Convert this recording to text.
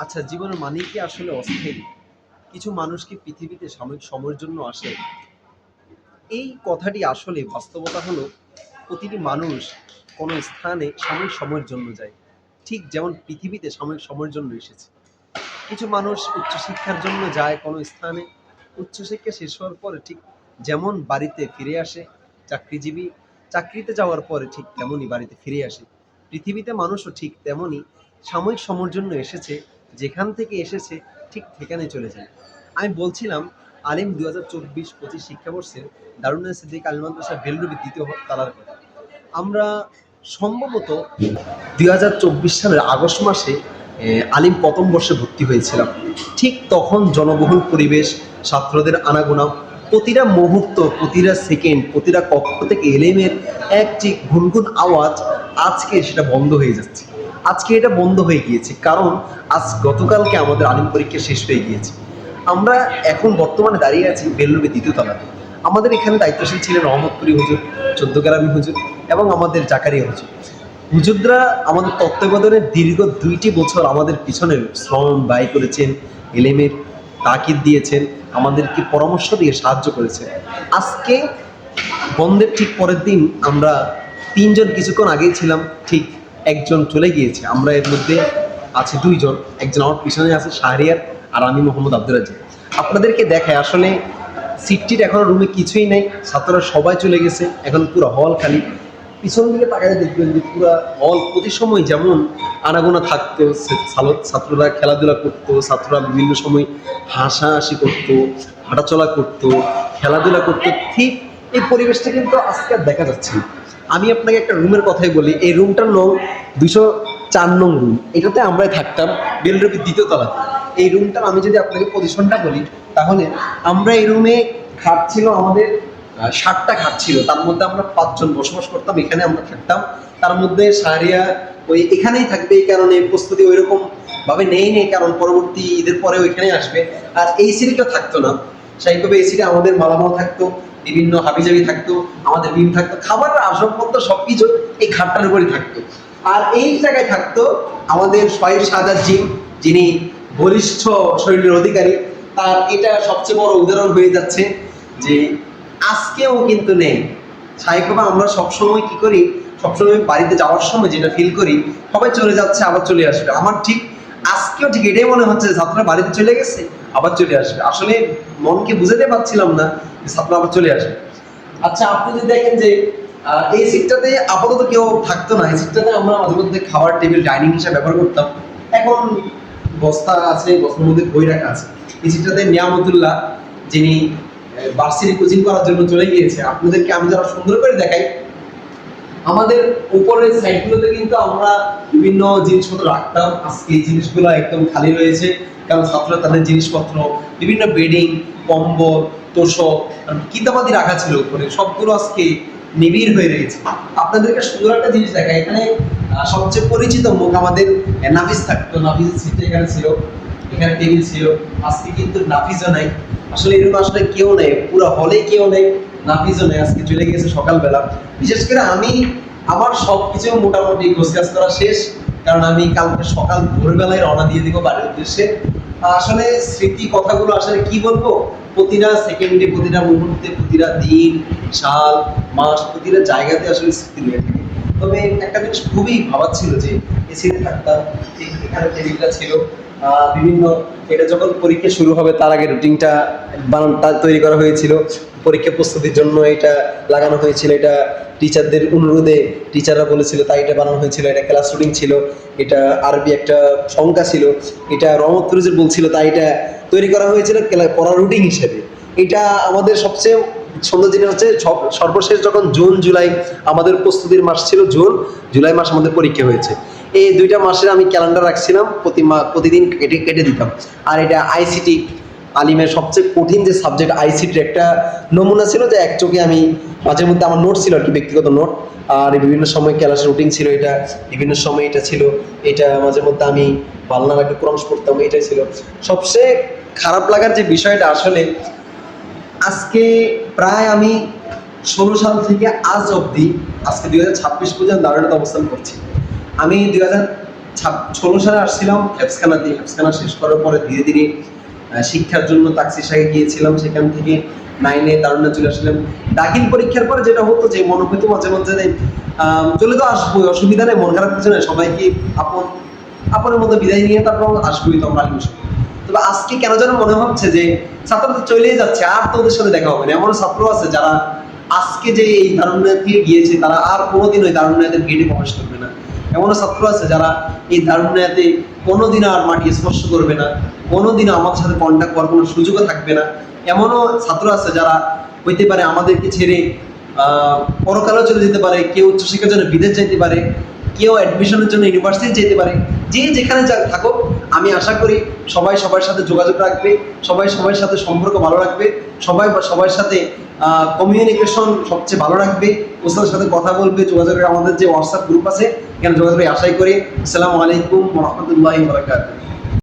আচ্ছা, জীবনের মানে কি আসলে অস্থায়ী? কিছু মানুষ কি পৃথিবীতে সাময়িক সময়ের জন্য আসে? এই কথাটি আসলে বাস্তবতা হলো প্রতিটি মানুষ কোনো স্থানে সাময়িক সময়ের জন্য যায়। ঠিক যেমন পৃথিবীতে সাময়িক সময়ের জন্য এসেছে। কিছু মানুষ উচ্চশিক্ষার জন্য যায় কোনো স্থানে। উচ্চশিক্ষা শেষ হওয়ার পরে ঠিক যেমন বাড়িতে ফিরে আসে চাকরিজীবী, চাকরিতে যাওয়ার পরে ঠিক তেমনই বাড়িতে ফিরে আসে। পৃথিবীতে মানুষও ঠিক তেমনই সাময়িক সময়ের জন্য এসেছে, যেখান থেকে এসেছে ঠিক সেখানে চলে যায়। আমি বলছিলাম আলিম ২০২৪-২৫ শিক্ষাবর্ষের দারুন সিদ্দিক আল মাদ্রাসা বেলরবি দ্বিতীয় তালার কথা। আমরা সম্ভবত ২০২৪ সালের আগস্ট মাসে আলিম প্রথম বর্ষে ভর্তি হয়েছিলাম। ঠিক তখন জনবহুল পরিবেশ, ছাত্রদের আনাগোনা, প্রতিটা মুহূর্ত, প্রতিটা সেকেন্ড, প্রতিটা কক্ষ থেকে এলেমের এক যে গুনগুন আওয়াজ, আজকে সেটা বন্ধ হয়ে যাচ্ছে। আজকে এটা বন্ধ হয়ে গিয়েছে, কারণ আজ গতকালকে আমাদের আলিম পরীক্ষা শেষ হয়ে গিয়েছে। আমরা এখন বর্তমানে দাঁড়িয়ে আছি বেল্লুরে দ্বিতীয় তলাতে। আমাদের এখানে দায়িত্বশীল ছিলেন রহমতপুরি হুজুর, চোদ্দগ্রামী হুজুর এবং আমাদের জাকারিয়া হুজুর। হুজুররা আমাদের তত্ত্বাবধানে দীর্ঘ ২টি বছর আমাদের পিছনে শ্রম ব্যয় করেছেন, এলেমের তাকিদ দিয়েছেন, আমাদেরকে পরামর্শ দিয়ে সাহায্য করেছেন। আজকে বন্ধের ঠিক পরের দিন আমরা ৩ জন কিছুক্ষণ আগেই ছিলাম, ঠিক একজন চলে গিয়েছে। আমরা এর মধ্যে আছি ২ জন। একজন আমার পিছনে আছে শাহরিয়ার, আর আমি মোহাম্মদ আব্দুল রাজ্জাক। আপনাদেরকে দেখায় আসলে সিট এখনো রুমে কিছুই নেই, ছাত্ররা সবাই চলে গেছে, এখন পুরো হল খালি। পিছন দিকে তাকালে দেখবেন যে পুরো হল প্রতি সময় যেমন আনাগোনা থাকতো, ছাত্ররা খেলাধুলা করতো, ছাত্ররা বিভিন্ন সময় হাসাহাসি করতো, হাঁটাচলা করতো, খেলাধুলা করতো, ঠিক এই পরিবেশটা কিন্তু আজকে আর দেখা যাচ্ছে না। আমি আপনাকে একটা রুমের কথাই বলি, এই রুমটার নং ২০৪ নং রুম। এটাতে আমরাই থাকতাম বেলরবির দ্বিতীয় তলা। এই রুমটার আমি যদি আপনাকে পজিশনটা বলি, তাহলে আমরা এই রুমে খাট ছিল আমাদের 60টা খাট ছিল, তার মধ্যে আমরা ৫ জন বসবাস করতাম, এখানে আমরা থাকতাম। তার মধ্যে সারিয়া ওই এখানেই থাকবে, এই কারণে প্রস্তুতি ওইরকম ভাবে নেই, কারণ পরবর্তী ঈদের পরে ওইখানে আসবে। আর এই সিরিটা থাকতো না, স্বাভাবিকভাবে এই সিটে আমাদের মালামাল থাকতো, বিভিন্ন হাবিজাবি থাকতো, আমাদের ডিম থাকতো, খাবারের আসবাবপত্র সবকিছু এই খাটটার উপরই থাকতো। আর এই জায়গায় থাকতো আমাদের শয়ের সাজার জিম, যিনি বলিষ্ঠ শরীরের অধিকারী। তার এটা সবচেয়ে বড় উদাহরণ হয়ে যাচ্ছে যে আজকেও কিন্তু নেই। স্বাভাবিকভাবে আমরা সবসময় কি করি, সবসময় বাড়িতে যাওয়ার সময় যেটা ফিল করি, সবাই চলে যাচ্ছে আবার চলে আসবে। আমার ঠিক আজকেও ঠিক এটাই মনে হচ্ছে যে ছাত্ররা বাড়িতে চলে গেছে আবার চলে আসবে। আসলে মনকে বুঝাতে পারছিলাম না যে ছাত্ররা আবার চলে আসবে। আচ্ছা, আপনি যদি দেখেন যে এই সিটটাতে আপাতত কেউ থাকতো না, এই সিটটাতে আমরা মাঝে মধ্যে খাবার টেবিল ডাইনিং হিসেবে ব্যবহার করতাম। এখন বস্তা আছে, বস্তার মধ্যে বই রাখা আছে। এই সিটটাতে নিয়ামতুল্লাহ, যিনি ভার্সিটি কোচিং করার জন্য চলে গিয়েছে। আপনাদেরকে আমি যারা সুন্দর করে দেখাই, আমাদের উপরের সাইডগুলোতে কিন্তু আমরা বিভিন্ন জিনিসপত্র রাখতাম। আজকে এই জিনিসগুলো একদম খালি রয়েছে, কারণ ছাত্ররা তাদের জিনিসপত্র, বিভিন্ন বেডিং, কম্বল, তোষক, কিতাবাদি রাখা ছিল উপরে, সবগুলো আজকে নিবিড় হয়ে রয়েছে। আপনাদেরকে সুন্দর একটা জিনিস দেখাই, এখানে সবচেয়ে পরিচিত মুখ আমাদের নাফিস থাকতো। নাফিসের সিটটা এখানে ছিল, এখানে টেবিল ছিল। আজকে কিন্তু নাফিসও নাই। আসলে এরকম আসলে কেউ নেই, পুরো হলে কেউ নেই, নাফিসও নেই, আজকে চলে গিয়েছে সকালবেলা। বিশেষ করে আমি আমার সবকিছু মোটামুটি গোছগাছ করা শেষ, কারণ আমি কালকে সকাল ভোরবেলায় রওনা দিয়ে দিব বাড়ির উদ্দেশ্যে। আসলে স্মৃতি কথাগুলো আসলে কি বলবো, প্রতিটা সেকেন্ডে, প্রতিটা মুহূর্তে, প্রতিটা দিন, সাল, মাস, প্রতিটা জায়গাতে আসলে স্মৃতি রয়ে থাকে। তবে একটা জিনিস খুবই ভাবার ছিল যে এসিতে থাকতাম, ঠিক এখানে টেবিলটা ছিল, বিভিন্ন, এটা যখন পরীক্ষা শুরু হবে তার আগে রুটিনটা তৈরি করা হয়েছিল, পরীক্ষা প্রস্তুতির জন্য এটা লাগানো হয়েছিল, এটা টিচারদের অনুরোধে টিচাররা বলেছিল তাই এটা বানানো হয়েছিল। এটা ক্লাস রুটিন ছিল, এটা আরবি একটা সংখ্যা ছিল, এটা রহমত ফিরোজের বলছিল তাই এটা তৈরি করা হয়েছিল পড়ার রুটিন হিসেবে। এটা আমাদের সবচেয়ে সুন্দর জিনিস হচ্ছে সর্বশেষ যখন জুন জুলাই আমাদের প্রস্তুতির মাস ছিল, জুন জুলাই মাস আমাদের পরীক্ষা হয়েছে। এই 2টা মাসের আমি ক্যালেন্ডার রাখছিলাম, প্রতিদিন কেটে কেটে দিতাম। আর এটা আইসিটি আলিমের সবচেয়ে কঠিন যে সাবজেক্ট, আইসিটির একটা নমুনা ছিল, যে এক চোখে আমি মাঝে মধ্যে আমার নোট ছিল আর কি, ব্যক্তিগত নোট। আর বিভিন্ন সময় ক্লাস রুটিন ছিল এটা, বিভিন্ন সময় এটা ছিল, এটা মাঝে মধ্যে আমি বাংলার একটা কোরআন পড়তাম, এটাই ছিল। সবচেয়ে খারাপ লাগার যে বিষয়টা, আসলে আজকে প্রায় আমি 16 সাল থেকে আজ অবধি, আজকে 2026 পর্যন্ত দারুণাতে অবস্থান করছি। আমি 16 সালে আসছিলাম হেফসখানাতে। হেফসখানা শেষ করার পরে ধীরে ধীরে শিক্ষার জন্য তাকসিরশাহে গিয়েছিলাম। সেখান থেকে 9 এ দারুণা চলে আসলাম। দাখিল পরীক্ষার পরে যেটা হতো যে মনে হতো মাঝে মধ্যে যে চলে তো আসবোই, অসুবিধা নেই, মন খারাপ কিছু নেই, সবাইকে আপনের মতো বিদায় নিয়ে তারপর আসবোই তো আমরা আলিম। তবে আজকে কেন যেন মনে হচ্ছে যে ছাত্ররা চলেই যাচ্ছে, আর তো ওদের সাথে দেখা হবে না। এমন ছাত্র আছে যারা আজকে যে এই দারুণাতে গিয়েছে তারা আর কোনোদিন ওই দারুণাতের গেটে প্রবেশ করবে না। এমনও ছাত্র আছে যারা এই দারুণাতে কোনোদিন আর মাটি স্পর্শ করবে না, কোনোদিন আমাদের সাথে কন্ট্যাক্ট করার কোনো সুযোগও থাকবে না। এমনও ছাত্র আছে যারা হইতে পারে আমাদেরকে ছেড়ে পরকালেও চলে যেতে পারে, কেউ উচ্চশিক্ষার জন্য বিদেশ যাইতে পারে, কেউ অ্যাডমিশনের জন্য ইউনিভার্সিটি যেতে পারে। যে যেখানে থাকো, আমি আশা করি সবাই সবার সাথে যোগাযোগ রাখবে, সবাই সবার সাথে সম্পর্ক ভালো রাখবে, সবাই সবার সাথে কমিউনিকেশন সবচেয়ে ভালো রাখবে, ওদের সাথে কথা বলবে, যোগাযোগের আমাদের যে হোয়াটসঅ্যাপ গ্রুপ আছে এখানে যোগাযোগের আশাই করি। আসসালামু আলাইকুম ওয়া রাহমাতুল্লাহি ওয়া বারাকাতুহু।